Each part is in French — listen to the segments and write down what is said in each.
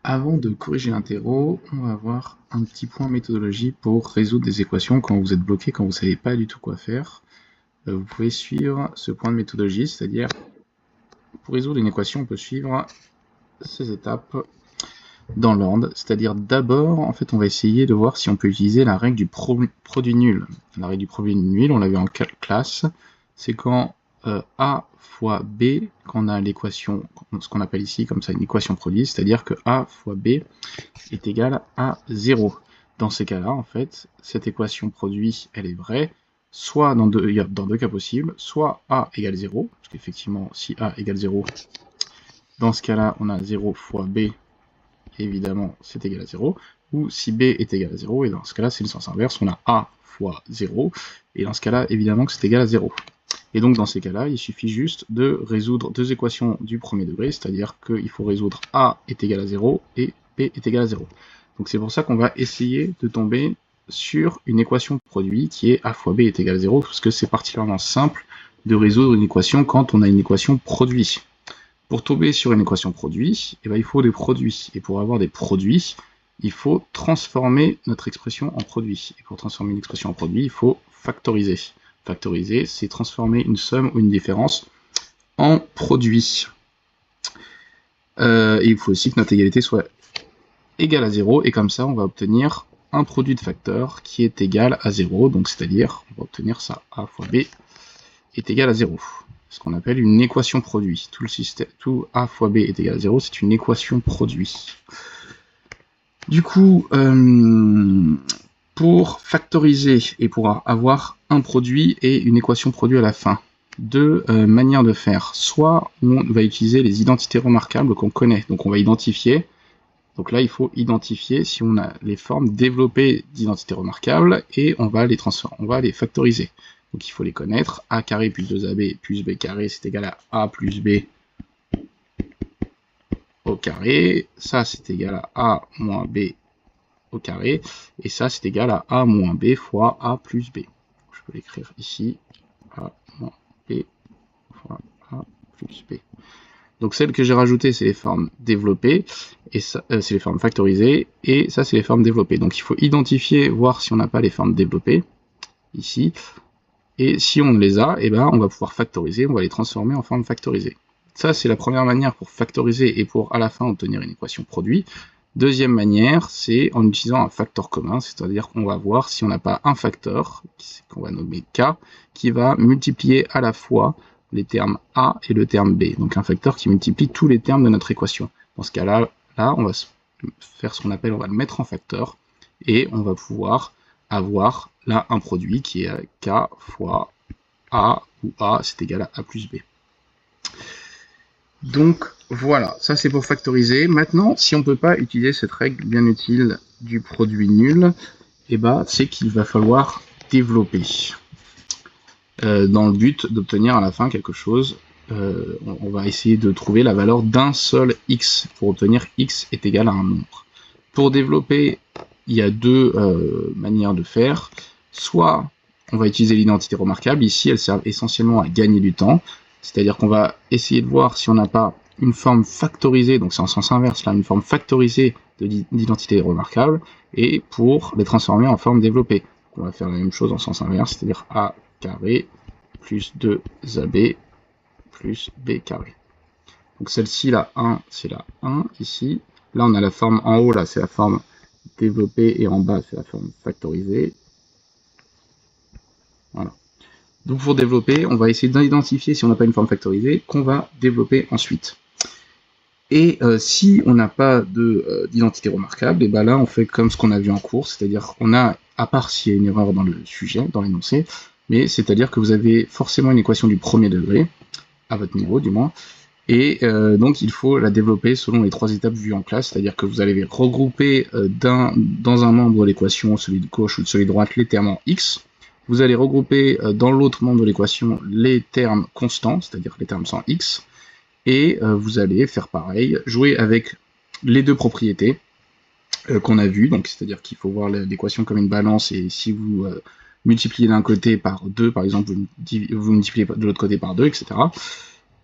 Avant de corriger l'interro, on va voir un petit point méthodologie pour résoudre des équations quand vous êtes bloqué, quand vous ne savez pas du tout quoi faire. Vous pouvez suivre ce point de méthodologie, c'est-à-dire pour résoudre une équation, on peut suivre ces étapes dans l'ordre, c'est-à-dire d'abord, en fait, on va essayer de voir si on peut utiliser la règle du produit nul. La règle du produit nul, on l'a vu en classe, c'est quand A fois B, quand on a l'équation, ce qu'on appelle ici comme ça une équation produit, c'est-à-dire que A fois B est égal à 0. Dans ces cas-là, en fait, cette équation produit, elle est vraie, soit dans deux cas possibles, soit A égale 0, parce qu'effectivement, si A égale 0, dans ce cas-là, on a 0 fois B, évidemment, c'est égal à 0, ou si B est égal à 0, et dans ce cas-là, c'est le sens inverse, on a A fois 0, et dans ce cas-là, évidemment que c'est égal à 0. Et donc, dans ces cas-là, il suffit juste de résoudre deux équations du premier degré, c'est-à-dire qu'il faut résoudre A est égal à 0 et B est égal à 0. Donc c'est pour ça qu'on va essayer de tomber sur une équation produit qui est A fois B est égal à 0, parce que c'est particulièrement simple de résoudre une équation quand on a une équation produit. Pour tomber sur une équation produit, il faut des produits. Et pour avoir des produits, il faut transformer notre expression en produit. Et pour transformer une expression en produit, il faut factoriser. Factoriser, c'est transformer une somme ou une différence en produit. Et il faut aussi que notre égalité soit égale à 0, et comme ça, on va obtenir un produit de facteurs qui est égal à 0, donc c'est-à-dire, on va obtenir ça, A fois B est égal à 0. Ce qu'on appelle une équation produit. Tout le système, tout A fois B est égal à 0, c'est une équation produit. Du coup, pour factoriser et pour avoir un produit et une équation produit à la fin, deux manières de faire. Soit on va utiliser les identités remarquables qu'on connaît, donc on va identifier. Donc là, il faut identifier si on a les formes développées d'identités remarquables et on va les transformer, on va les factoriser. Donc il faut les connaître. A carré plus 2AB plus B carré, c'est égal à A plus B au carré. Ça, c'est égal à A moins B au carré. Et ça, c'est égal à A moins B fois A plus B. Je peux l'écrire ici. A moins B fois A plus B. Donc celles que j'ai rajoutées, c'est les formes développées, et ça, c'est les formes factorisées, et ça, c'est les formes développées. Donc il faut identifier, voir si on n'a pas les formes développées, ici, et si on les a, on va pouvoir factoriser, on va les transformer en forme factorisée. Ça, c'est la première manière pour factoriser et pour, à la fin, obtenir une équation produit. Deuxième manière, c'est en utilisant un facteur commun, c'est-à-dire qu'on va voir si on n'a pas un facteur, qu'on va nommer K, qui va multiplier à la fois les termes A et le terme B. Donc un facteur qui multiplie tous les termes de notre équation. Dans ce cas-là, on va faire ce qu'on appelle, on va le mettre en facteur, et on va pouvoir avoir là un produit qui est K fois A, où A c'est égal à A plus B. Donc voilà, ça c'est pour factoriser. Maintenant, si on ne peut pas utiliser cette règle bien utile du produit nul, c'est qu'il va falloir développer. Dans le but d'obtenir à la fin quelque chose, on va essayer de trouver la valeur d'un seul x pour obtenir x est égal à un nombre. Pour développer, il y a deux manières de faire. Soit on va utiliser l'identité remarquable, ici elle sert essentiellement à gagner du temps, c'est-à-dire qu'on va essayer de voir si on n'a pas une forme factorisée, donc c'est en sens inverse là, une forme factorisée d'identité remarquable, et pour les transformer en forme développée. On va faire la même chose en sens inverse, c'est-à-dire A carré plus 2AB plus B carré. Donc celle-ci, la 1, c'est la 1 ici. Là, on a la forme en haut, là, c'est la forme développée, et en bas, c'est la forme factorisée. Voilà. Donc pour développer, on va essayer d'identifier si on n'a pas une forme factorisée, qu'on va développer ensuite. Et si on n'a pas d'identité remarquable, et là, on fait comme ce qu'on a vu en cours, c'est-à-dire qu'on a, à part s'il y a une erreur dans le sujet, dans l'énoncé, mais c'est-à-dire que vous avez forcément une équation du premier degré, à votre niveau du moins, et donc il faut la développer selon les trois étapes vues en classe, c'est-à-dire que vous allez regrouper dans un membre de l'équation, celui de gauche ou celui de droite, les termes en x, vous allez regrouper dans l'autre membre de l'équation les termes constants, c'est-à-dire les termes sans x, et vous allez faire pareil, jouer avec les deux propriétés qu'on a vues, donc c'est-à-dire qu'il faut voir l'équation comme une balance, et si vous multipliez d'un côté par 2, par exemple, vous multipliez de l'autre côté par 2, etc.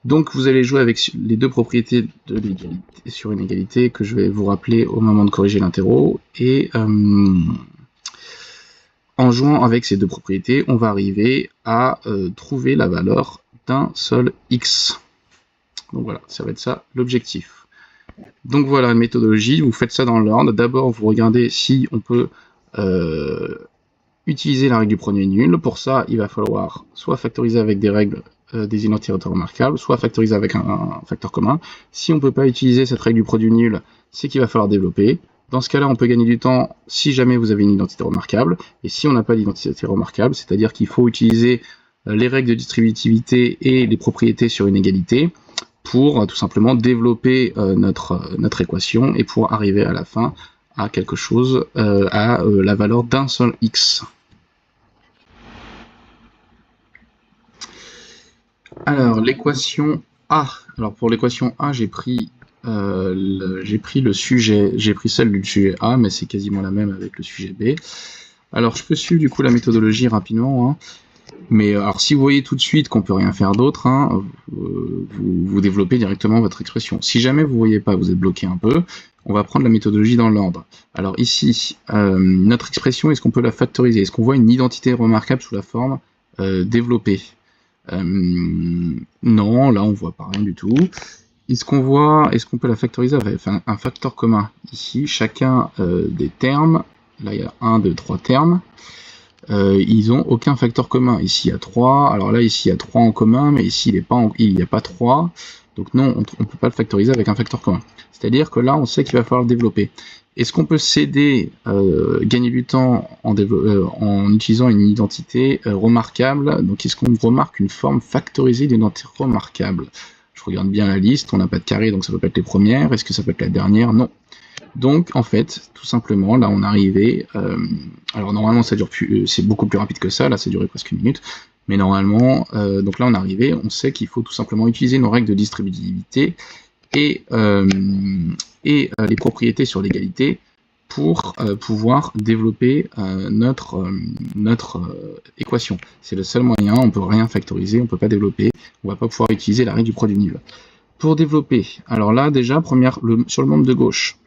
Donc vous allez jouer avec les deux propriétés de l'égalité sur une égalité que je vais vous rappeler au moment de corriger l'interro. Et en jouant avec ces deux propriétés, on va arriver à trouver la valeur d'un seul x. Donc voilà, ça va être ça l'objectif. Donc voilà la méthodologie, vous faites ça dans l'ordre. D'abord, vous regardez si on peut utiliser la règle du premier nul. Pour ça, il va falloir soit factoriser avec des règles des identités remarquables, soit factoriser avec un facteur commun. Si on ne peut pas utiliser cette règle du produit nul, c'est qu'il va falloir développer. Dans ce cas-là, on peut gagner du temps si jamais vous avez une identité remarquable. Et si on n'a pas d'identité remarquable, c'est-à-dire qu'il faut utiliser les règles de distributivité et les propriétés sur une égalité pour tout simplement développer notre équation et pour arriver à la fin à quelque chose, à la valeur d'un seul x. Alors, l'équation A. Alors, pour l'équation A, j'ai pris le sujet, j'ai pris celle du sujet A, mais c'est quasiment la même avec le sujet B. Alors, je peux suivre du coup la méthodologie rapidement, hein. Mais alors, si vous voyez tout de suite qu'on peut rien faire d'autre, hein, vous développez directement votre expression. Si jamais vous voyez pas, vous êtes bloqué un peu, on va prendre la méthodologie dans l'ordre. Alors ici, notre expression, est-ce qu'on peut la factoriser? Est-ce qu'on voit une identité remarquable sous la forme développée? Non, là on voit pas rien du tout. Est-ce qu'on peut la factoriser avec un facteur commun? Ici, chacun des termes, là il y a 1, 2, 3 termes, ils n'ont aucun facteur commun. Ici il y a 3, alors là ici il y a 3 en commun, mais ici il n'y a pas 3, donc non, on ne peut pas le factoriser avec un facteur commun. C'est-à-dire que là on sait qu'il va falloir le développer. Est-ce qu'on peut s'aider, gagner du temps en utilisant une identité remarquable? Donc est-ce qu'on remarque une forme factorisée d'une identité remarquable? Je regarde bien la liste, on n'a pas de carré, donc ça peut pas être les premières. Est-ce que ça peut être la dernière? Non. Donc en fait, tout simplement, là on est arrivé, alors normalement ça dure plus, c'est beaucoup plus rapide que ça, là ça durait presque une minute, mais normalement, donc là on est arrivé, on sait qu'il faut tout simplement utiliser nos règles de distributivité et les propriétés sur l'égalité pour pouvoir développer notre équation. C'est le seul moyen, on ne peut rien factoriser, on ne peut pas développer, on ne va pas pouvoir utiliser la règle du produit nul. Pour développer, alors là déjà, sur le membre de gauche,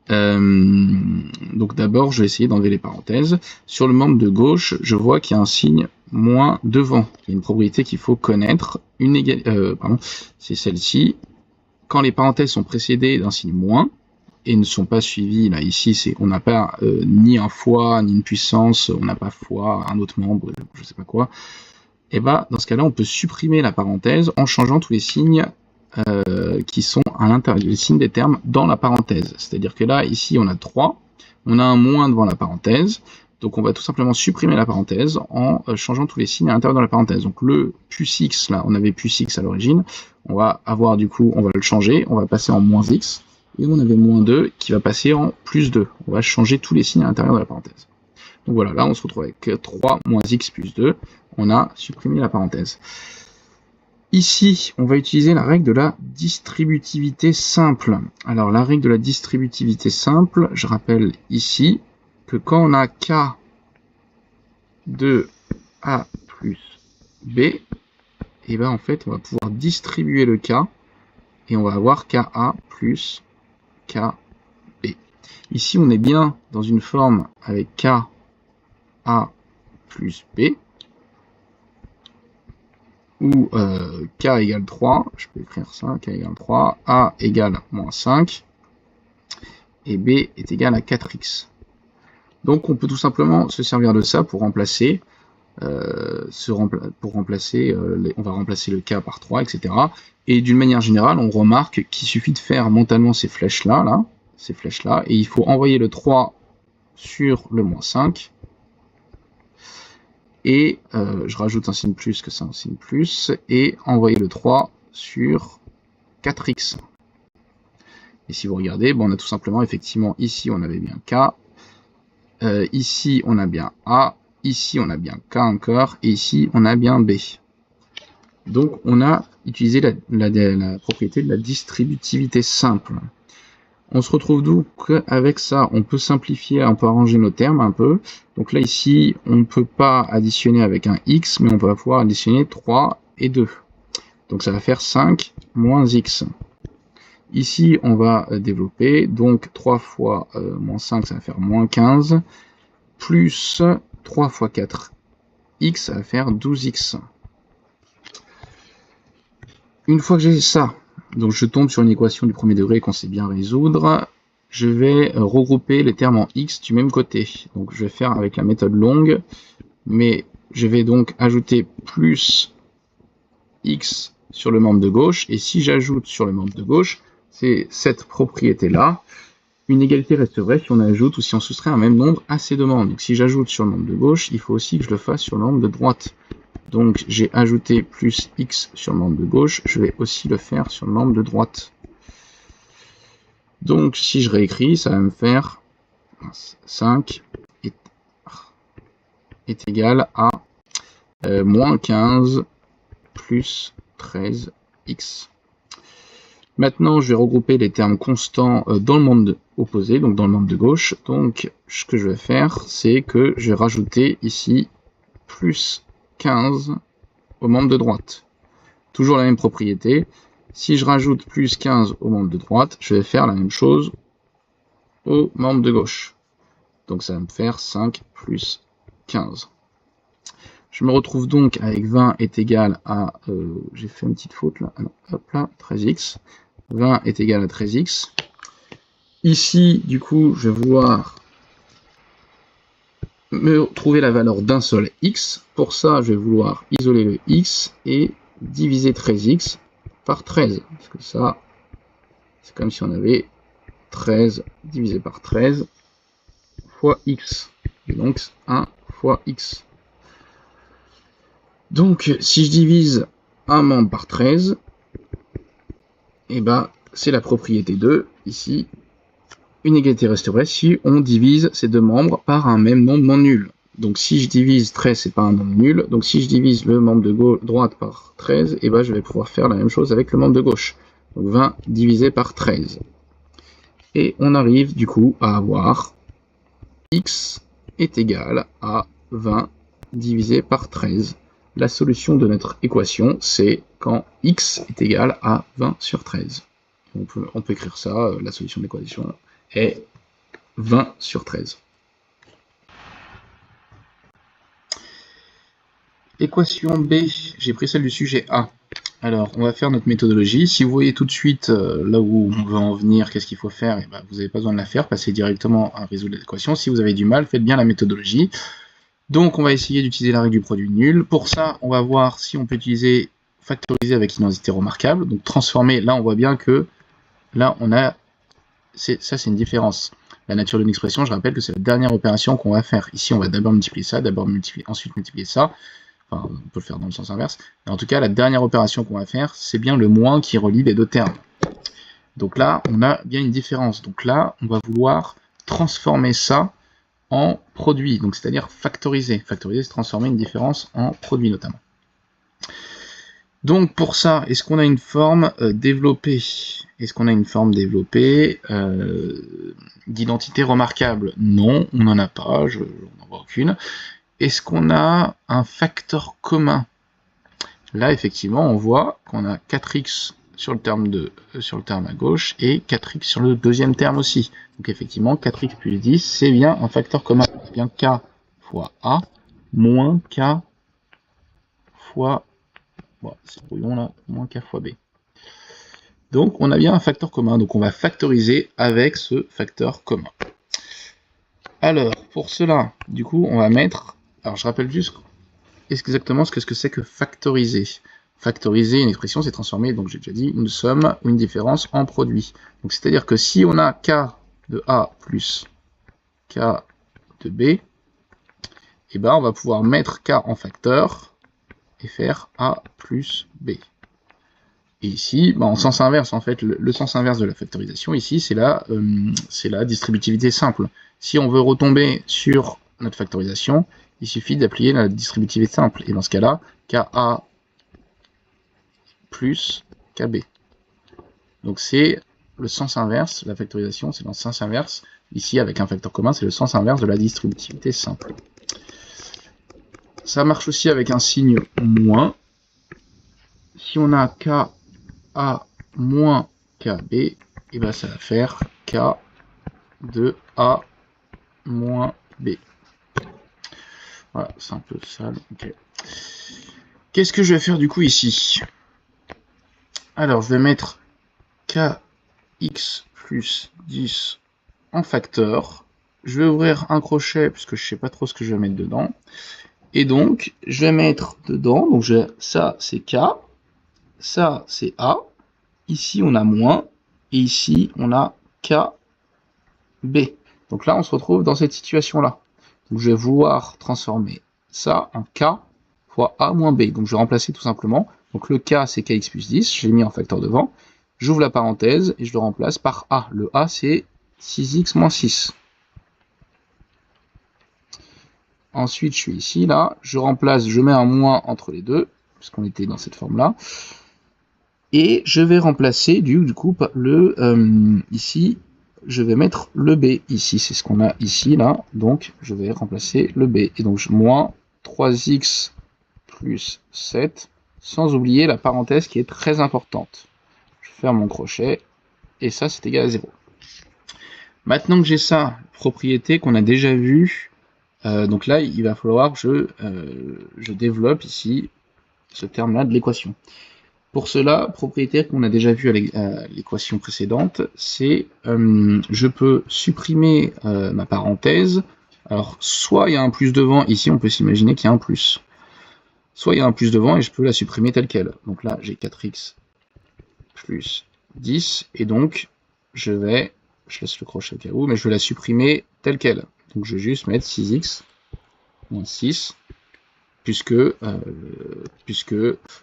donc d'abord je vais essayer d'enlever les parenthèses. Sur le membre de gauche, je vois qu'il y a un signe moins devant. Il y a une propriété qu'il faut connaître, c'est celle-ci. Quand les parenthèses sont précédées d'un signe moins, et ne sont pas suivies, là ici on n'a pas ni un fois, ni une puissance, on n'a pas fois, un autre membre, je sais pas quoi, et bah dans ce cas-là on peut supprimer la parenthèse en changeant tous les signes qui sont à l'intérieur, les signes des termes dans la parenthèse. C'est-à-dire que là, ici, on a 3, on a un moins devant la parenthèse, donc on va tout simplement supprimer la parenthèse en changeant tous les signes à l'intérieur de la parenthèse. Donc le plus x, là, on avait plus x à l'origine, on va avoir du coup, on va le changer, on va passer en moins x, et on avait moins 2 qui va passer en plus 2. On va changer tous les signes à l'intérieur de la parenthèse. Donc voilà, là on se retrouve avec 3 moins x plus 2, on a supprimé la parenthèse. Ici, on va utiliser la règle de la distributivité simple. Alors, la règle de la distributivité simple, je rappelle ici que quand on a K de A plus B, et ben en fait, on va pouvoir distribuer le K et on va avoir KA plus KB. Ici, on est bien dans une forme avec KA plus B, où K égale 3, je peux écrire ça, K égale 3, A égale moins 5, et B est égal à 4x. Donc on peut tout simplement se servir de ça pour remplacer, on va remplacer le K par 3, etc. Et d'une manière générale, on remarque qu'il suffit de faire mentalement ces flèches-là, et il faut envoyer le 3 sur le moins 5, et je rajoute un signe plus, que c'est un signe plus, et envoyer le 3 sur 4x. Et si vous regardez, bon, on a tout simplement, effectivement, ici on avait bien K, ici on a bien A, ici on a bien K encore, et ici on a bien B. Donc on a utilisé la propriété de la distributivité simple. On se retrouve donc avec ça, on peut simplifier, on peut arranger nos termes un peu. Donc là ici, on ne peut pas additionner avec un x, mais on va pouvoir additionner 3 et 2. Donc ça va faire 5 moins x. Ici, on va développer, donc 3 fois moins 5, ça va faire moins 15, plus 3 fois 4, x, ça va faire 12x. Une fois que j'ai ça, donc je tombe sur une équation du premier degré qu'on sait bien résoudre, je vais regrouper les termes en x du même côté. Donc je vais faire avec la méthode longue, mais je vais donc ajouter plus x sur le membre de gauche, et si j'ajoute sur le membre de gauche, c'est cette propriété-là. Une égalité reste vraie si on ajoute ou si on soustrait un même nombre à ces demandes. Donc si j'ajoute sur le membre de gauche, il faut aussi que je le fasse sur le membre de droite. Donc j'ai ajouté plus x sur le membre de gauche, je vais aussi le faire sur le membre de droite. Donc si je réécris, ça va me faire 5 est égal à moins 15 plus 13x. Maintenant, je vais regrouper les termes constants dans le membre opposé, donc dans le membre de gauche. Donc, ce que je vais faire, c'est que je vais rajouter ici plus 15 au membre de droite. Toujours la même propriété. Si je rajoute plus 15 au membre de droite, je vais faire la même chose au membre de gauche. Donc, ça va me faire 5 plus 15. Je me retrouve donc avec 20 est égal à... j'ai fait une petite faute là. Ah non, hop là, 13x. 20 est égal à 13x. Ici, du coup, je vais vouloir me trouver la valeur d'un seul x. Pour ça, je vais vouloir isoler le x et diviser 13x par 13. Parce que ça, c'est comme si on avait 13 divisé par 13 fois x. Et donc, 1 fois x. Donc, si je divise un membre par 13, et ben, c'est la propriété 2, ici, une égalité reste vraie si on divise ces deux membres par un même nombre non nul. Donc si je divise 13, c'est pas un nombre nul, donc si je divise le membre de droite par 13, et ben, je vais pouvoir faire la même chose avec le membre de gauche. Donc 20 divisé par 13. Et on arrive du coup à avoir x est égal à 20 divisé par 13. La solution de notre équation, c'est quand x est égal à 20 sur 13. On peut écrire ça, la solution de l'équation est 20 sur 13. Équation B, j'ai pris celle du sujet A. Alors, on va faire notre méthodologie. Si vous voyez tout de suite là où on veut en venir, qu'est-ce qu'il faut faire, et ben, vous n'avez pas besoin de la faire, passez directement à résoudre l'équation. Si vous avez du mal, faites bien la méthodologie. Donc, on va essayer d'utiliser la règle du produit nul. Pour ça, on va voir si on peut utiliser factoriser avec une identité remarquable. Donc, transformer, là, on voit bien que là, on a... ça, c'est une différence. La nature d'une expression, je rappelle que c'est la dernière opération qu'on va faire. Ici, on va d'abord multiplier ça, ensuite multiplier ça. Enfin, on peut le faire dans le sens inverse. Mais en tout cas, la dernière opération qu'on va faire, c'est bien le moins qui relie les deux termes. Donc là, on a bien une différence. Donc là, on va vouloir transformer ça en produit. Donc c'est-à-dire factoriser. Factoriser, c'est transformer une différence en produit notamment. Donc pour ça, est-ce qu'on a une forme développée? Est-ce qu'on a une forme développée d'identité remarquable? Non, on n'en a pas, je n'en vois aucune. Est-ce qu'on a un facteur commun? Là, effectivement, on voit qu'on a 4x sur le terme à gauche et 4x sur le deuxième terme aussi. Donc effectivement, 4x plus 10, c'est bien un facteur commun. C'est bien k fois a moins k fois... Bon, c'est brouillon là, moins k fois b. Donc on a bien un facteur commun, donc on va factoriser avec ce facteur commun. Alors, pour cela, du coup, on va mettre... Alors je rappelle juste exactement ce que c'est que factoriser. Factoriser une expression, c'est transformer, donc j'ai déjà dit, une somme ou une différence en produit. Donc c'est-à-dire que si on a k de a plus k de b, et ben on va pouvoir mettre k en facteur et faire a plus b. Et ici, en sens inverse, en fait, le sens inverse de la factorisation, ici, c'est la distributivité simple. Si on veut retomber sur notre factorisation, il suffit d'appliquer la distributivité simple. Et dans ce cas-là, KA plus KB. Donc c'est le sens inverse, la factorisation, c'est dans le sens inverse. Ici, avec un facteur commun, c'est le sens inverse de la distributivité simple. Ça marche aussi avec un signe moins si on a KA moins KB, et ben ça va faire K de A moins B. Voilà, c'est un peu sale. Okay. Qu'est-ce que je vais faire du coup ici? Alors, je vais mettre KX plus 10 en facteur. Je vais ouvrir un crochet puisque je ne sais pas trop ce que je vais mettre dedans. Et donc, je vais mettre dedans, donc ça c'est K, ça c'est A, ici on a moins, et ici on a KB. Donc là on se retrouve dans cette situation-là. Donc je vais vouloir transformer ça en K fois A moins B. Donc je vais remplacer tout simplement. Donc le K c'est KX plus 10, je l'ai mis en facteur devant. J'ouvre la parenthèse et je le remplace par A. Le A c'est 6x moins 6. Ensuite, je suis ici, là, je remplace, je mets un moins entre les deux, puisqu'on était dans cette forme-là. Et je vais remplacer, du coup, ici, je vais mettre le B. Ici, c'est ce qu'on a ici, là. Donc, je vais remplacer le B. Et donc, moins 3x plus 7, sans oublier la parenthèse qui est très importante. Je ferme mon crochet, et ça, c'est égal à 0. Maintenant que j'ai ça, propriété qu'on a déjà vue, donc là, il va falloir que je développe ici ce terme-là de l'équation. Pour cela, propriétaire qu'on a déjà vu à l'équation précédente, c'est je peux supprimer ma parenthèse. Alors, soit il y a un plus devant, ici on peut s'imaginer qu'il y a un plus. Soit il y a un plus devant et je peux la supprimer telle qu'elle. Donc là, j'ai 4x plus 10, et donc je laisse le crochet au cas où, mais je vais la supprimer telle qu'elle. Donc je vais juste mettre 6x moins 6, puisque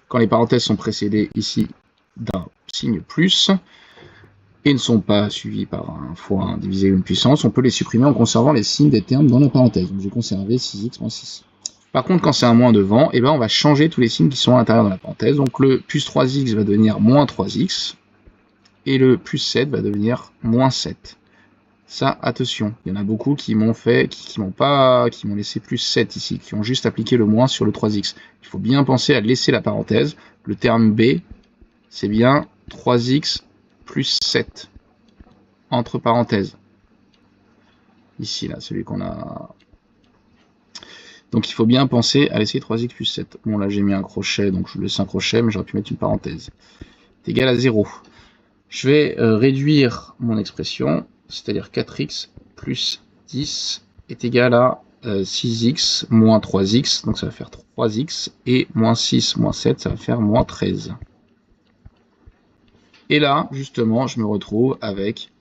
quand les parenthèses sont précédées ici d'un signe plus, et ne sont pas suivies par un fois un divisé une puissance, on peut les supprimer en conservant les signes des termes dans la parenthèse. Donc j'ai conservé 6x moins 6. Par contre, quand c'est un moins devant, eh ben, on va changer tous les signes qui sont à l'intérieur de la parenthèse. Donc le plus 3x va devenir moins 3x, et le plus 7 va devenir moins 7. Ça, attention, il y en a beaucoup qui m'ont laissé plus 7 ici, qui ont juste appliqué le moins sur le 3x. Il faut bien penser à laisser la parenthèse. Le terme B, c'est bien 3x plus 7, entre parenthèses. Ici, là, celui qu'on a... Donc il faut bien penser à laisser 3x plus 7. Bon, là j'ai mis un crochet, donc je laisse un crochet, mais j'aurais pu mettre une parenthèse. C'est égal à 0. Je vais réduire mon expression, c'est-à-dire 4x plus 10 est égal à 6x moins 3x, donc ça va faire 3x, et moins 6 moins 7, ça va faire moins 13. Et là, justement, je me retrouve avec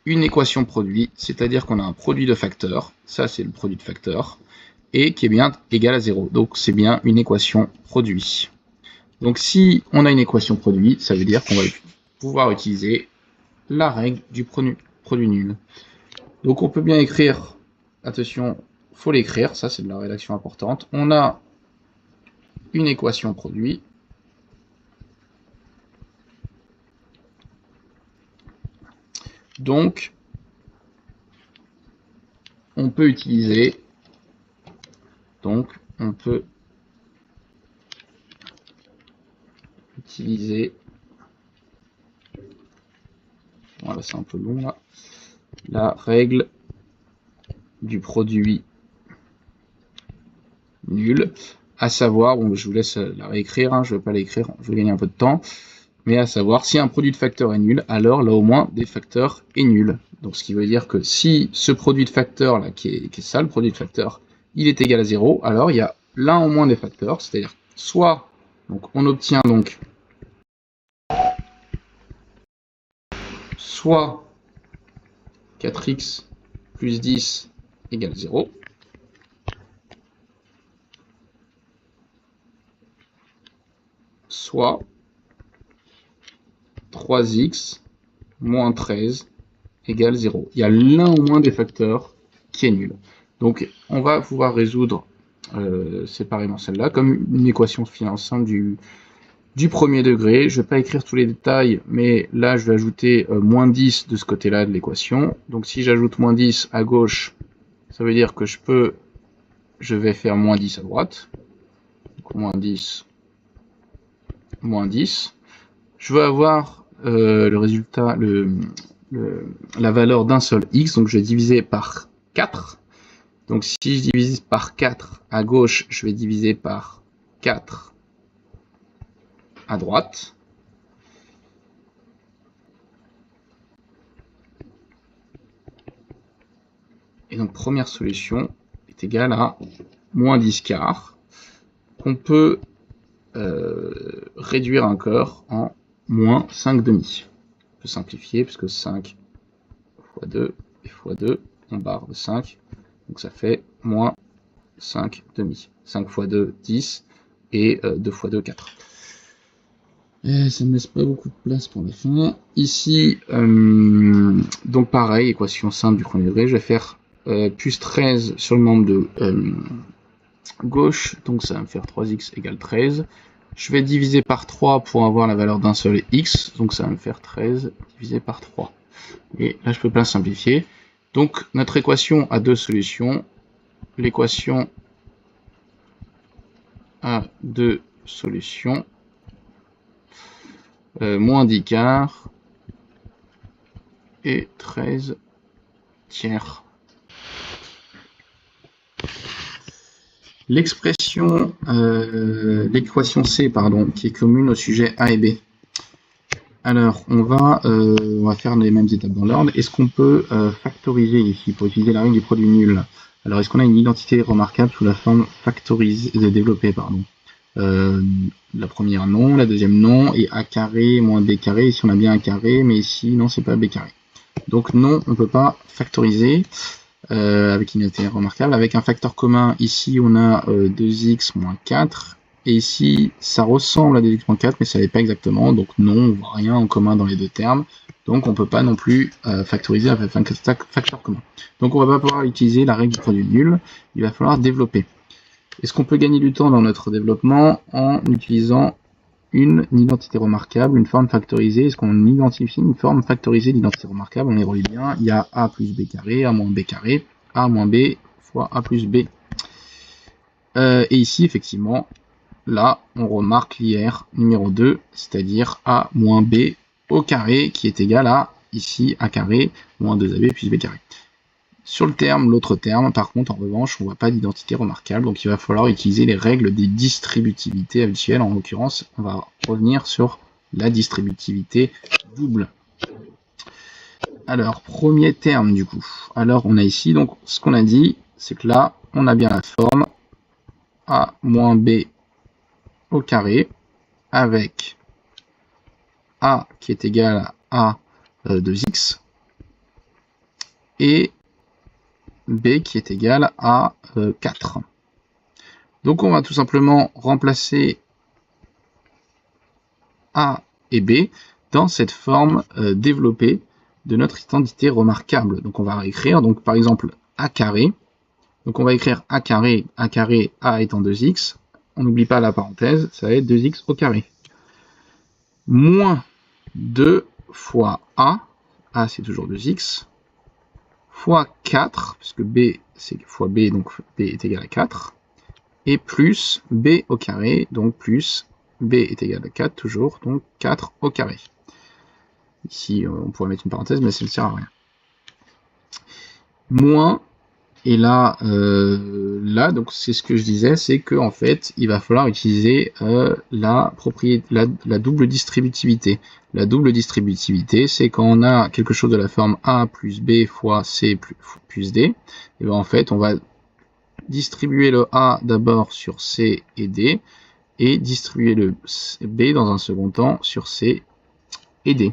une équation produit, c'est-à-dire qu'on a un produit de facteurs, ça c'est le produit de facteurs, et qui est bien égal à 0. Donc c'est bien une équation produit. Donc si on a une équation produit, ça veut dire qu'on va pouvoir utiliser la règle du produit nul. Donc on peut bien écrire, attention, faut l'écrire, ça c'est de la rédaction importante. On a une équation produit. Donc on peut utiliser, voilà, c'est un peu long là, la règle du produit nul, à savoir, bon, je vous laisse la réécrire, hein, je ne vais pas l'écrire, je vais gagner un peu de temps, mais à savoir, si un produit de facteur est nul, alors là au moins des facteurs est nul. Donc ce qui veut dire que si ce produit de facteur là, qui est ça, le produit de facteur, il est égal à 0, alors il y a l'un au moins des facteurs, c'est-à-dire soit, donc on obtient donc soit 4x plus 10 égale 0, soit 3x moins 13 égale 0. Il y a l'un au moins des facteurs qui est nul. Donc on va pouvoir résoudre séparément celle-là comme une équation finale simple du premier degré. Je ne vais pas écrire tous les détails, mais là je vais ajouter moins 10 de ce côté-là de l'équation. Donc si j'ajoute moins 10 à gauche, ça veut dire que je vais faire moins 10 à droite. Donc moins 10 moins 10. Je veux avoir le résultat, la valeur d'un seul x, donc je vais diviser par 4. Donc si je divise par 4 à gauche, je vais diviser par 4 à droite. Et donc première solution est égale à moins 10 quarts, qu'on peut réduire encore en moins 5 demi. On peut simplifier, puisque 5 fois 2 et fois 2, on barre de 5. Donc ça fait moins 5 demi. 5 fois 2, 10, et 2 fois 2, 4. Et ça ne me laisse pas beaucoup de place pour la fin. Ici, donc pareil, équation simple du premier degré, je vais faire plus 13 sur le membre de gauche, donc ça va me faire 3x égale 13. Je vais diviser par 3 pour avoir la valeur d'un seul x, donc ça va me faire 13 divisé par 3. Et là, je peux pas simplifier. Donc, notre équation a deux solutions. L'équation a deux solutions. Moins 10 quarts et 13 tiers. L'expression, l'équation C, pardon, qui est commune au sujet A et B. Alors, on va faire les mêmes étapes dans l'ordre. Est-ce qu'on peut factoriser ici pour utiliser la règle du produit nul? Alors, est-ce qu'on a une identité remarquable sous la forme factorisée, développée, pardon? La première non, la deuxième non, et a carré moins b carré. Ici, on a bien a carré, mais ici, non, c'est pas b carré. Donc non, on ne peut pas factoriser avec une identité remarquable. Avec un facteur commun, ici, on a 2x moins 4. Et ici, ça ressemble à 2x moins 4, mais ça n'est pas exactement. Donc non, on ne voit rien en commun dans les deux termes. Donc on ne peut pas non plus factoriser avec un facteur commun. Donc on ne va pas pouvoir utiliser la règle du produit nul. Il va falloir développer. Est-ce qu'on peut gagner du temps dans notre développement en utilisant une identité remarquable, une forme factorisée? Est-ce qu'on identifie une forme factorisée d'identité remarquable? On les relie bien. Il y a a plus b carré, a moins b carré, a moins b fois a plus b. Et ici, effectivement, là, on remarque l'IR numéro 2, c'est-à-dire a moins b au carré, qui est égal à, ici, a carré, moins 2ab plus b carré. Sur le terme, l'autre terme, par contre, en revanche, on ne voit pas d'identité remarquable, donc il va falloir utiliser les règles des distributivités habituelles. En l'occurrence, on va revenir sur la distributivité double. Alors, premier terme, du coup. Alors, on a ici, donc, ce qu'on a dit, c'est que là, on a bien la forme a moins b au carré, avec a qui est égal à a 2x, et b qui est égal à 4. Donc on va tout simplement remplacer a et b dans cette forme développée de notre identité remarquable. Donc on va écrire, donc par exemple, a carré. Donc on va écrire a carré, a étant 2x. On n'oublie pas la parenthèse, ça va être 2x au carré. Moins 2 fois a c'est toujours 2x, fois 4, puisque b c'est fois b, donc b est égal à 4, et plus b au carré, donc plus b est égal à 4 toujours, donc 4 au carré. Ici, on pourrait mettre une parenthèse, mais ça ne sert à rien. Moins, et là, donc c'est ce que je disais, c'est qu'en fait, il va falloir utiliser la double distributivité. La double distributivité, c'est quand on a quelque chose de la forme a plus b fois c plus d, et bien en fait, on va distribuer le a d'abord sur c et d, et distribuer le b dans un second temps sur c et d.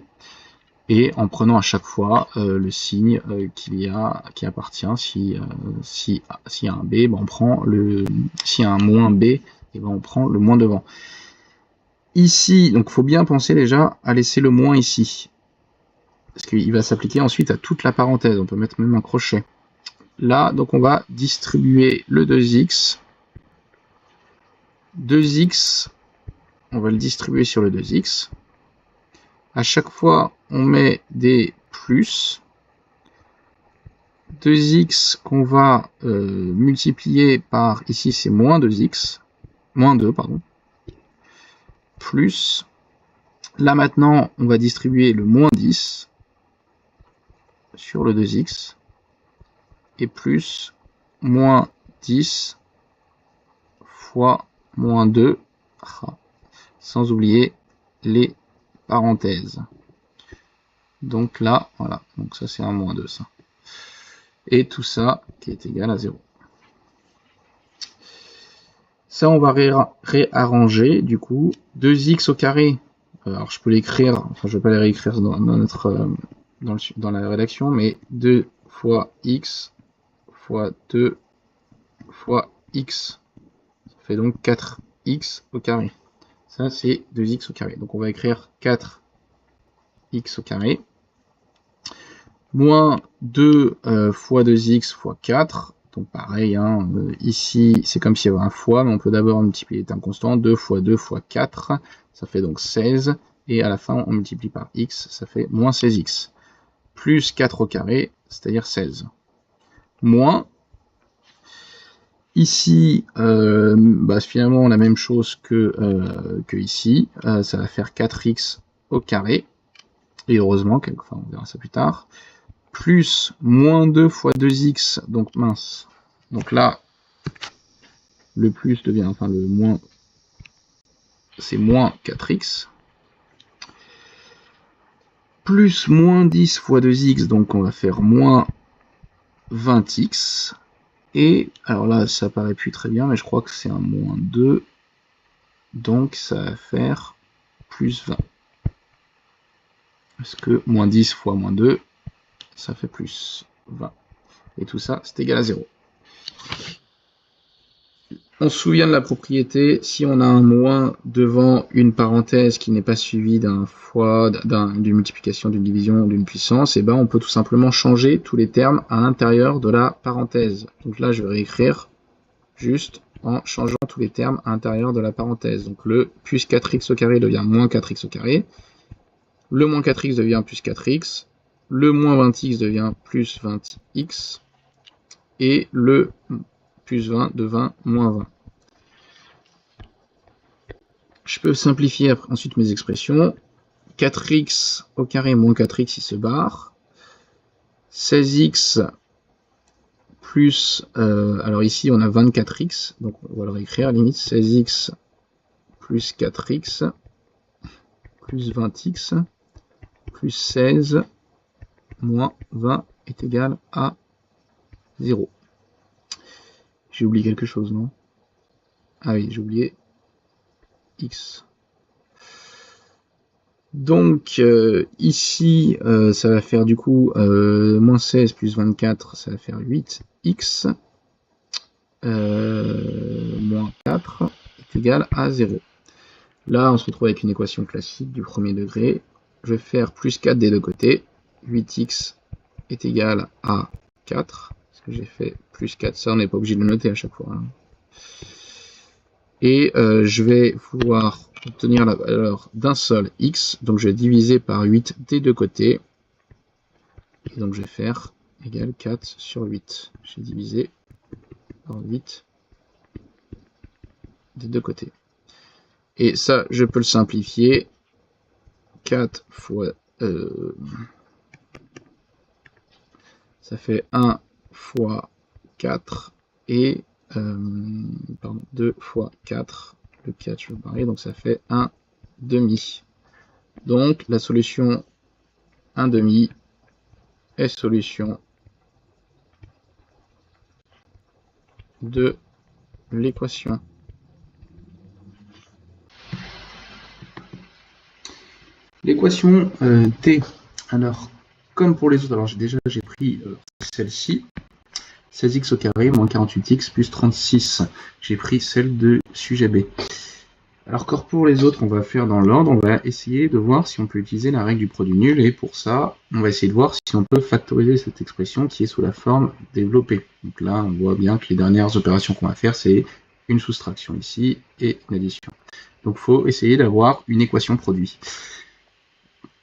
Et en prenant à chaque fois le signe qui appartient. S'il y a un b, ben on prend s'il y a un moins b, et ben on prend le moins devant. Ici, donc il faut bien penser déjà à laisser le moins ici, parce qu'il va s'appliquer ensuite à toute la parenthèse. On peut mettre même un crochet. Là, donc on va distribuer le 2x. 2x, on va le distribuer sur le 2x. À chaque fois, on met des plus. 2x qu'on va multiplier par, ici c'est moins 2x, moins 2, pardon, plus, là maintenant, on va distribuer le moins 10 sur le 2x, et plus moins 10 fois moins 2, sans oublier les parenthèses. Donc là, voilà, donc ça c'est un moins 2, ça. Et tout ça qui est égal à 0. Ça, on va réarranger, du coup, 2x au carré. Alors, je peux l'écrire, enfin, je ne vais pas les réécrire dans la rédaction, mais 2 fois x fois 2 fois x. Ça fait donc 4x au carré. Ça, c'est 2x au carré. Donc, on va écrire 4x au carré. Moins 2 fois 2x fois 4. Donc pareil, hein, ici c'est comme s'il y avait un fois, mais on peut d'abord multiplier un constant, 2 fois 2 fois 4, ça fait donc 16, et à la fin on multiplie par x, ça fait moins 16x, plus 4 au carré, c'est-à-dire 16, moins, ici, finalement la même chose que ici, ça va faire 4x au carré, et heureusement, on verra ça plus tard, plus moins 2 fois 2x, donc mince. Donc là, le plus devient, enfin le moins, c'est moins 4x. Plus moins 10 fois 2x, donc on va faire moins 20x. Et, alors là, ça paraît plus très bien, mais je crois que c'est un moins 2. Donc ça va faire plus 20. Parce que moins 10 fois moins 2, ça fait plus 20. Et tout ça, c'est égal à 0. On se souvient de la propriété, si on a un moins devant une parenthèse qui n'est pas suivie d'un fois, d'une multiplication, d'une division, d'une puissance, et ben on peut tout simplement changer tous les termes à l'intérieur de la parenthèse. Donc là, je vais réécrire juste en changeant tous les termes à l'intérieur de la parenthèse. Donc le plus 4x au carré devient moins 4x au carré, le moins 4x devient plus 4x, le moins 20x devient plus 20x, et le plus 20 devient moins 20. Je peux simplifier ensuite mes expressions. 4x au carré moins 4x, il se barre. 16x plus... alors ici, on a 24x. Donc, on va le réécrire. À la limite, 16x plus 4x plus 20x plus 16 moins 20 est égal à 0. J'ai oublié quelque chose, non? Ah oui, j'ai oublié x. Donc ici, ça va faire du coup moins 16 plus 24, ça va faire 8x moins 4 est égal à 0. Là, on se retrouve avec une équation classique du premier degré. Je vais faire plus 4 des deux côtés. 8x est égal à 4. Parce que j'ai fait plus 4, ça on n'est pas obligé de le noter à chaque fois. Hein. Et je vais pouvoir obtenir la valeur d'un seul x, donc je vais diviser par 8 des deux côtés, et donc je vais faire égal 4 sur 8. J'ai divisé par 8 des deux côtés. Et ça, je peux le simplifier. 4 fois... ça fait 1 fois 4, et... 2 fois 4, le 4 je veux barrer, donc ça fait 1 demi. Donc la solution 1 demi est solution de l'équation. L'équation t, alors comme pour les autres, alors j'ai pris celle-ci, 16x au carré moins 48x plus 36. J'ai pris celle de sujet B. Alors que pour les autres, on va faire dans l'ordre, on va essayer de voir si on peut utiliser la règle du produit nul, et pour ça, on va essayer de voir si on peut factoriser cette expression qui est sous la forme développée. Donc là, on voit bien que les dernières opérations qu'on va faire, c'est une soustraction ici et une addition. Donc il faut essayer d'avoir une équation produit.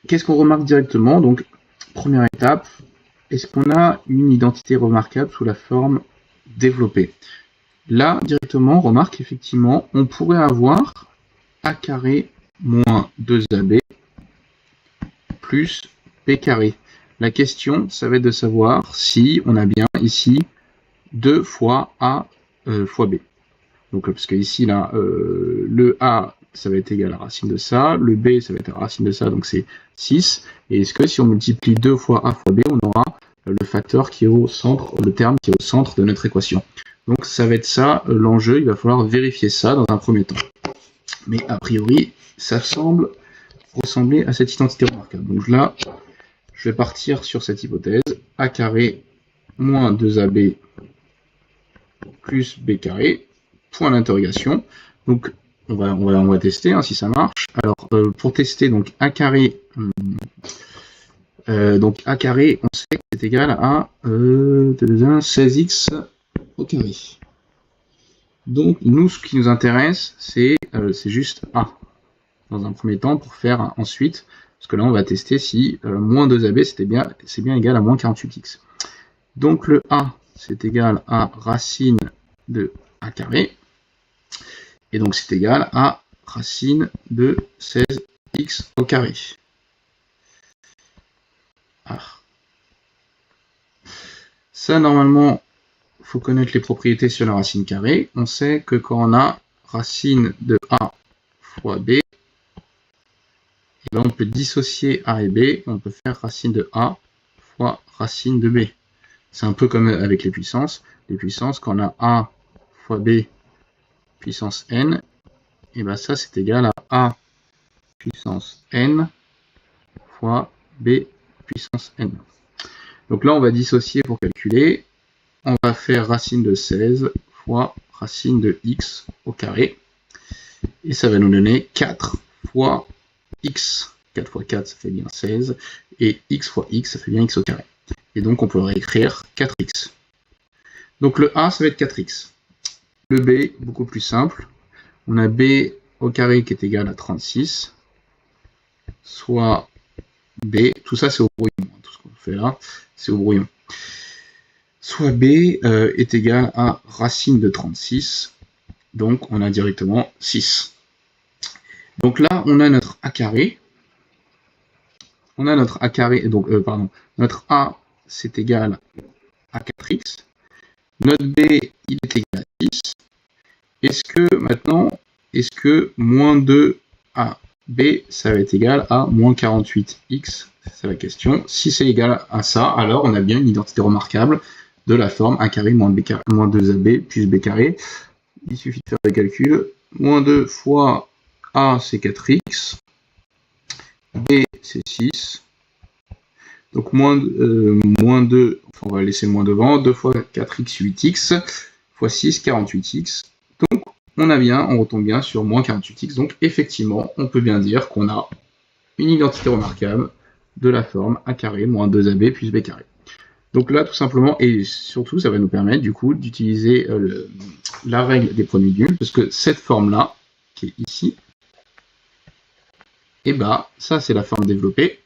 Qu'est-ce qu'on remarque directement? Donc, première étape, est-ce qu'on a une identité remarquable sous la forme développée? Là, directement, on remarque effectivement, on pourrait avoir a carré moins 2ab plus b carré. La question, ça va être de savoir si on a bien ici 2 fois a fois b. Donc, parce que ici, là, le a, ça va être égal à la racine de ça, le b, ça va être la racine de ça, donc c'est 6. Et est-ce que si on multiplie 2 fois a fois b, on aura le facteur qui est au centre, le terme qui est au centre de notre équation. Donc, ça va être ça l'enjeu, il va falloir vérifier ça dans un premier temps. Mais a priori, ça semble ressembler à cette identité remarquable. Donc là, je vais partir sur cette hypothèse, a carré moins 2ab plus b carré, point d'interrogation. Donc, on va tester hein, si ça marche. Alors, pour tester, donc a carré, on sait que c'est égal à 16x au carré. Donc, nous, ce qui nous intéresse, c'est juste a, dans un premier temps, pour faire ensuite, parce que là, on va tester si moins 2ab, c'est bien égal à moins 48x. Donc, le a, c'est égal à racine de a carré. Et donc, c'est égal à racine de 16x au carré. Ah. Ça, normalement, il faut connaître les propriétés sur la racine carrée. On sait que quand on a racine de a fois b, et là, on peut dissocier a et b. On peut faire racine de a fois racine de b. C'est un peu comme avec les puissances. Les puissances, quand on a a fois b puissance n, et bien ça, c'est égal à a puissance n fois b puissance n. Donc là, on va dissocier pour calculer. On va faire racine de 16 fois racine de x au carré. Et ça va nous donner 4 fois x. 4 fois 4, ça fait bien 16. Et x fois x, ça fait bien x au carré. Et donc, on peut réécrire 4x. Donc le a, ça va être 4x. Le b, beaucoup plus simple. On a b au carré qui est égal à 36, soit b, tout ça c'est au brouillon, tout ce qu'on fait là, c'est au brouillon. Soit b est égal à racine de 36, donc on a directement 6. Donc là, on a notre a carré. On a notre a carré, donc notre a c'est égal à 4x. Notre b, il est égal à 6. Est-ce que moins 2ab, ça va être égal à moins 48x? C'est la question. Si c'est égal à ça, alors on a bien une identité remarquable de la forme a carré moins 2ab plus b carré. Il suffit de faire le calcul. Moins 2 fois a, c'est 4x. B, c'est 6. Donc moins 2, enfin on va laisser le moins devant. 2 fois 4x, 8x. Fois 6, 48x. Donc on retombe bien sur moins 48x. Donc effectivement, on peut bien dire qu'on a une identité remarquable de la forme a carré moins 2ab plus b carré. Donc là, tout simplement, et surtout, ça va nous permettre du coup d'utiliser la règle des produits nuls, parce que cette forme-là, qui est ici, et bah ça c'est la forme développée,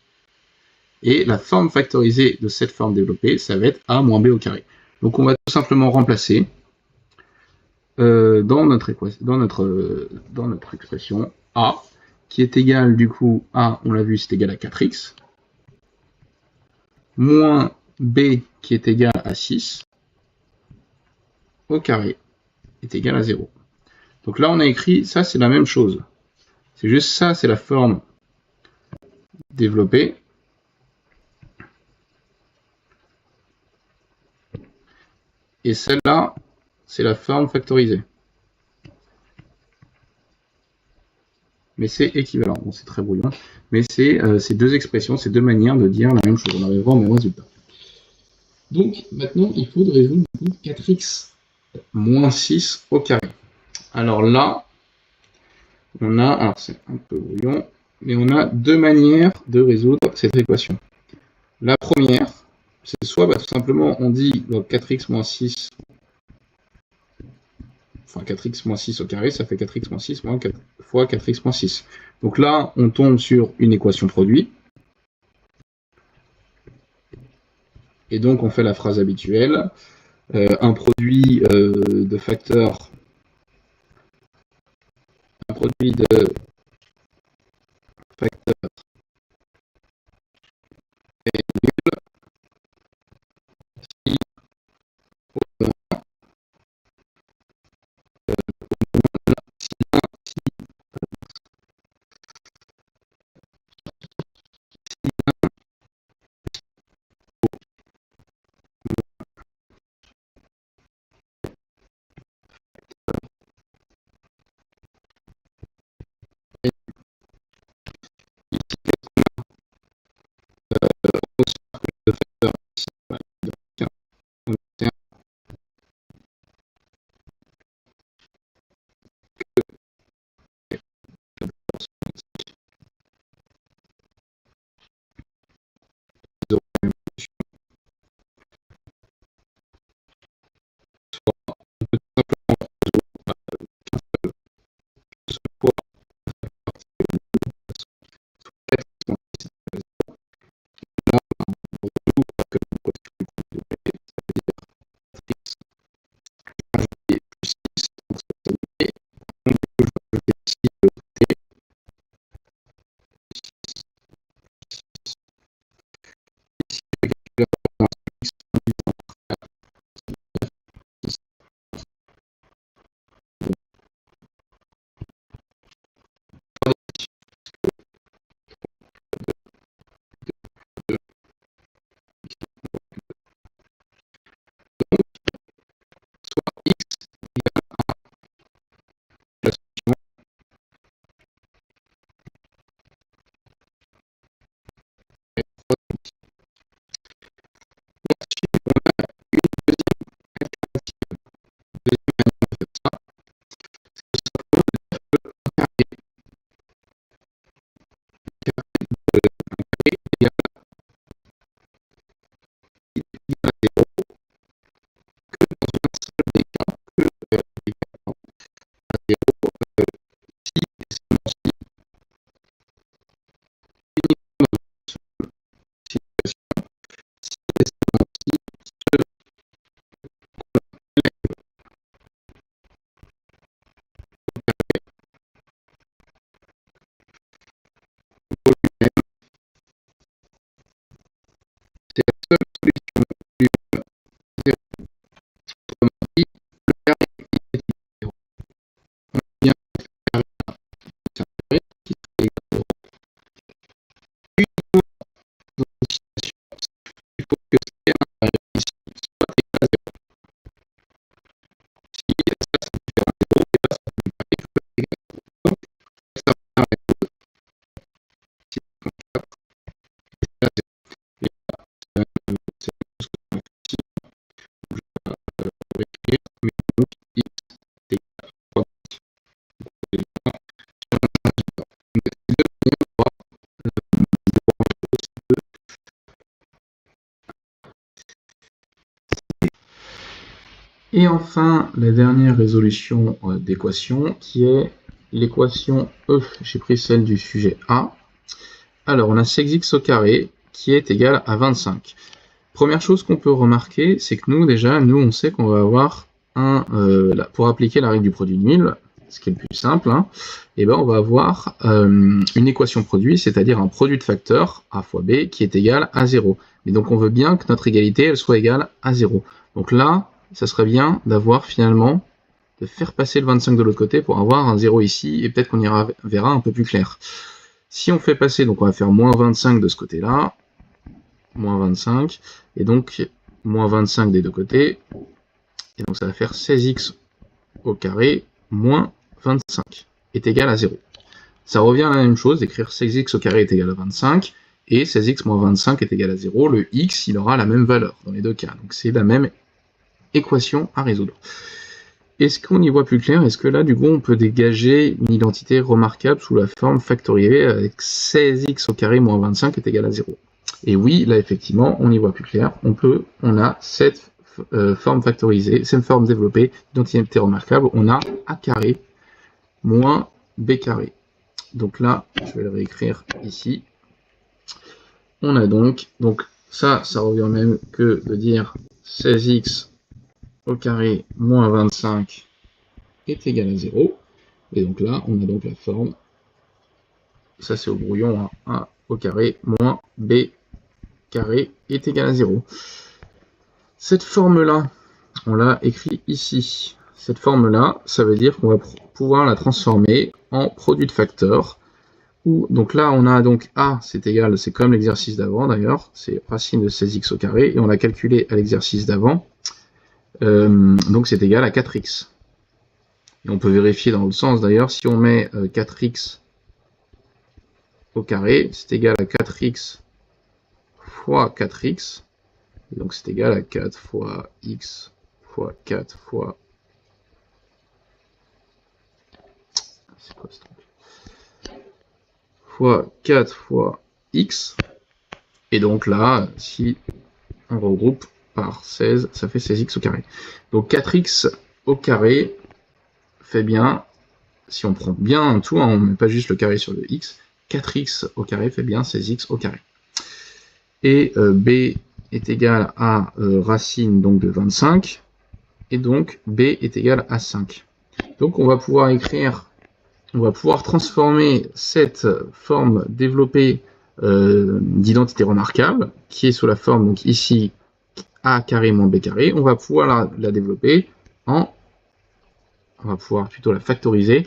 et la forme factorisée de cette forme développée, ça va être a moins b au carré. Donc on va tout simplement remplacer dans notre expression a, qui est égal du coup a, on l'a vu, c'est égal à 4x, moins b qui est égal à 6, au carré est égal à 0. Donc là, on a écrit, ça c'est la même chose. C'est juste ça, c'est la forme développée. Et celle-là, c'est la forme factorisée. Mais c'est équivalent. Bon, c'est très brouillon. Mais c'est ces deux expressions, ces deux manières de dire la même chose. On arrivera au même résultat. Donc, maintenant, il faut résoudre 4x moins 6 au carré. Alors là, on a, alors c'est un peu brouillon, mais on a deux manières de résoudre cette équation. La première, c'est soit tout simplement on dit donc 4x moins 6, enfin 4x moins 6 au carré, ça fait 4x moins 6 moins 4 fois 4x moins 6. Donc là, on tombe sur une équation produit. Et donc on fait la phrase habituelle. Un produit de facteurs, un produit de Et enfin, la dernière résolution d'équation qui est l'équation E. J'ai pris celle du sujet A. Alors, on a 16x au carré qui est égal à 25. Première chose qu'on peut remarquer, c'est que nous, déjà, on sait qu'on va avoir pour appliquer la règle du produit nul, ce qui est le plus simple, hein, et ben on va avoir une équation produit, c'est-à-dire un produit de facteurs, a fois b, qui est égal à 0. Mais donc on veut bien que notre égalité, elle soit égale à 0. Donc là, ça serait bien d'avoir finalement, de faire passer le 25 de l'autre côté pour avoir un 0 ici, et peut-être qu'on verra un peu plus clair. Si on fait passer, donc on va faire moins 25 de ce côté-là, moins 25, et donc moins 25 des deux côtés, et donc ça va faire 16x au carré moins 25 est égal à 0. Ça revient à la même chose d'écrire 16x au carré est égal à 25, et 16x moins 25 est égal à 0. Le x, il aura la même valeur dans les deux cas, donc c'est la même équation à résoudre. Est-ce qu'on y voit plus clair? Est-ce que là, du coup, on peut dégager une identité remarquable sous la forme factoriée avec 16x au carré moins 25 est égal à 0? Et oui, là, effectivement, on y voit plus clair. On a cette forme factorisée, cette forme développée d'identité remarquable. On a a carré moins b carré. Donc là, je vais le réécrire ici. On a donc ça revient même que de dire 16x au carré moins 25 est égal à 0. Et donc là, on a donc la forme, ça c'est au brouillon, hein, a au carré moins b carré est égal à 0. Cette forme-là, on l'a écrit ici. Cette forme-là, ça veut dire qu'on va pouvoir la transformer en produit de facteurs. Donc là, on a donc a, c'est égal, c'est comme l'exercice d'avant d'ailleurs, c'est racine de 16x au carré, et on l'a calculé à l'exercice d'avant, donc c'est égal à 4x. Et on peut vérifier dans l'autre sens d'ailleurs, si on met 4x au carré, c'est égal à 4x fois 4x, et donc c'est égal à 4 fois x fois 4 fois... C'est quoi ce truc? Fois 4 fois x, et donc là, si on regroupe par 16, ça fait 16x au carré. Donc 4x au carré fait bien, si on prend bien tout, hein, on ne met pas juste le carré sur le x, 4x au carré fait bien 16x au carré. Et b est égal à racine donc de 25, et donc b est égal à 5. Donc on va pouvoir écrire, on va pouvoir transformer cette forme développée d'identité remarquable, qui est sous la forme, donc ici, a carré moins b carré, on va pouvoir la développer on va pouvoir plutôt la factoriser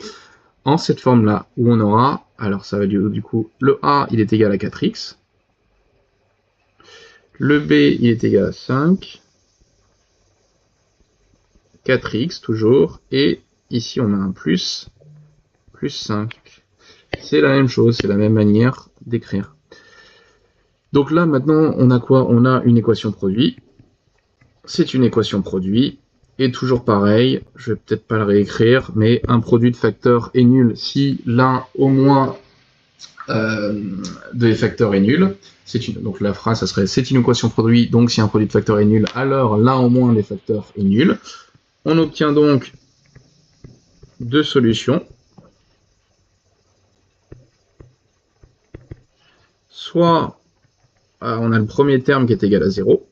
en cette forme-là, où on aura, alors ça va du coup, le a, il est égal à 4x, le b, il est égal à 5, 4x toujours, et ici on a un plus 5. C'est la même chose, c'est la même manière d'écrire. Donc là, maintenant, on a quoi? On a une équation produit. C'est une équation produit. Et toujours pareil, je vais peut-être pas le réécrire, mais un produit de facteurs est nul si l'un au moins des facteurs est nul. Donc la phrase, ça serait c'est une équation produit, donc si un produit de facteurs est nul, alors l'un au moins des facteurs est nul. On obtient donc deux solutions. Soit on a le premier terme qui est égal à 0.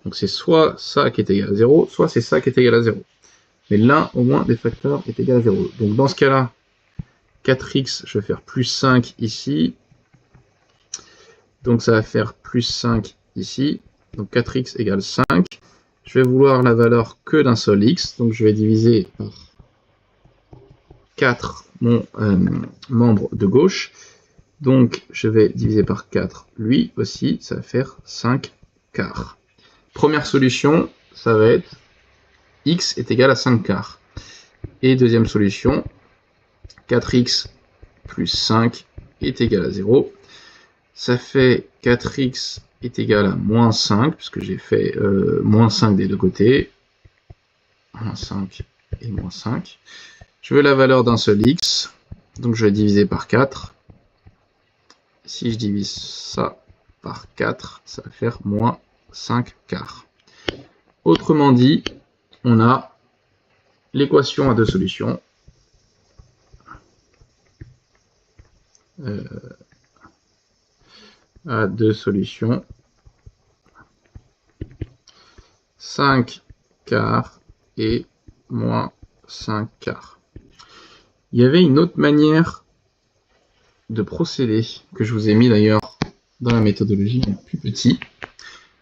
Donc c'est soit ça qui est égal à 0, soit c'est ça qui est égal à 0. Mais l'un au moins des facteurs est égal à 0. Donc dans ce cas-là, 4x, je vais faire plus 5 ici. Donc ça va faire plus 5 ici. Donc 4x égale 5. Je vais vouloir la valeur que d'un seul x. Donc je vais diviser par 4 mon membre de gauche. Donc je vais diviser par 4 lui aussi. Ça va faire 5 quarts. Première solution, ça va être x est égal à 5 quarts. Et deuxième solution, 4x plus 5 est égal à 0. Ça fait 4x est égal à moins 5, puisque j'ai fait moins 5 des deux côtés. Moins 5 et moins 5. Je veux la valeur d'un seul x, donc je vais diviser par 4. Si je divise ça par 4, ça va faire moins 5 quarts. Autrement dit, on a l'équation à deux solutions. À deux solutions. 5 quarts et moins 5 quarts. Il y avait une autre manière de procéder, que je vous ai mis d'ailleurs dans la méthodologie en plus petit,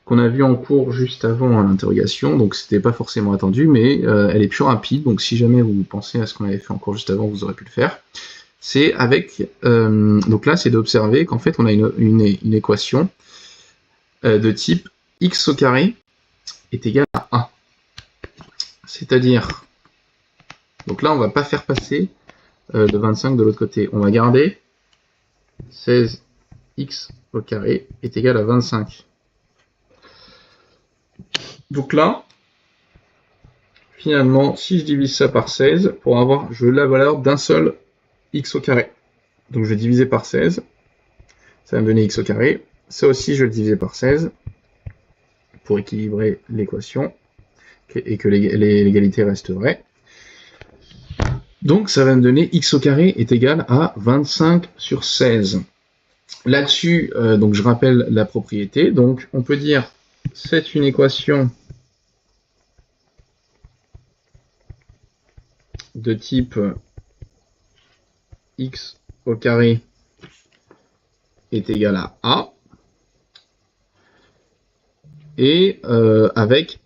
qu'on a vu en cours juste avant l'interrogation, donc c'était pas forcément attendu, mais elle est plus rapide, donc si jamais vous pensez à ce qu'on avait fait en cours juste avant, vous aurez pu le faire. C'est avec, donc là c'est d'observer qu'en fait on a une équation de type x au carré est égal à 1. C'est-à-dire, donc là on va pas faire passer le 25 de l'autre côté, on va garder 16x au carré est égal à 25. Donc là, finalement, si je divise ça par 16, pour avoir, je veux la valeur d'un seul x au carré. Donc je vais diviser par 16, ça va me donner x au carré. Ça aussi, je vais le diviser par 16 pour équilibrer l'équation et que l'égalité reste vraie. Donc ça va me donner x au carré est égal à 25 sur 16. Là-dessus, donc je rappelle la propriété. Donc on peut dire c'est une équation de type x au carré est égal à a, et avec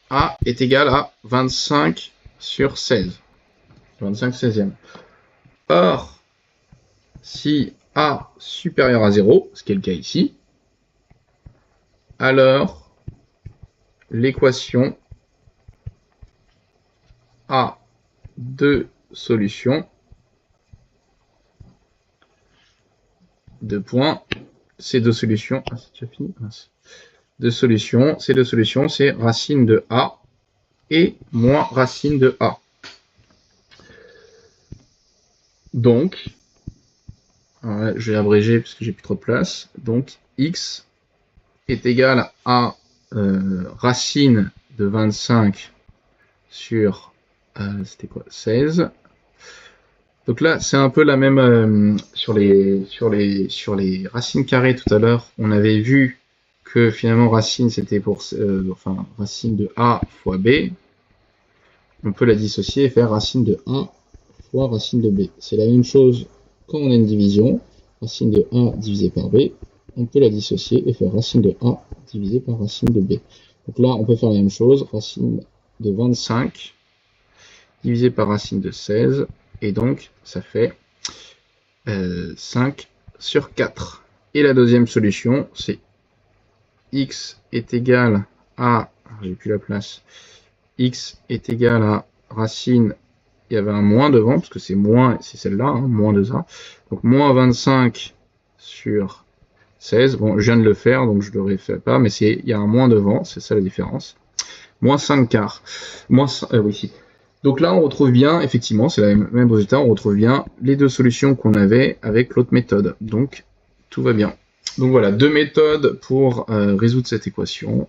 a est égal à 25 sur 16, 25 16e. Or, si a supérieur à 0, ce qui est le cas ici, alors l'équation a deux solutions, deux points, ces deux solutions, c'est déjà fini, deux solutions, ces deux solutions, c'est racine de a et moins racine de a. Donc, je vais abréger parce que j'ai plus trop de place. Donc, x est égal à racine de 25 sur, c'était quoi, 16. Donc là, c'est un peu la même sur les racines carrées tout à l'heure. On avait vu que finalement racine c'était pour enfin racine de a fois b. On peut la dissocier et faire racine de a fois racine de b. C'est la même chose quand on a une division. Racine de a divisé par b. On peut la dissocier et faire racine de a divisé par racine de b. Donc là, on peut faire la même chose. Racine de 25 divisé par racine de 16. Et donc, ça fait 5 sur 4. Et la deuxième solution, c'est x est égal à, j'ai plus la place, x est égal à racine, il y avait un moins devant, parce que c'est moins, c'est celle-là, hein, moins 2a. Donc moins 25 sur 16. Bon, je viens de le faire, donc je ne le refais pas, mais il y a un moins devant, c'est ça la différence. Moins 5 quarts. Oui. Donc là, on retrouve bien, effectivement, c'est le même résultat, on retrouve bien les deux solutions qu'on avait avec l'autre méthode. Donc, tout va bien. Donc voilà, deux méthodes pour résoudre cette équation.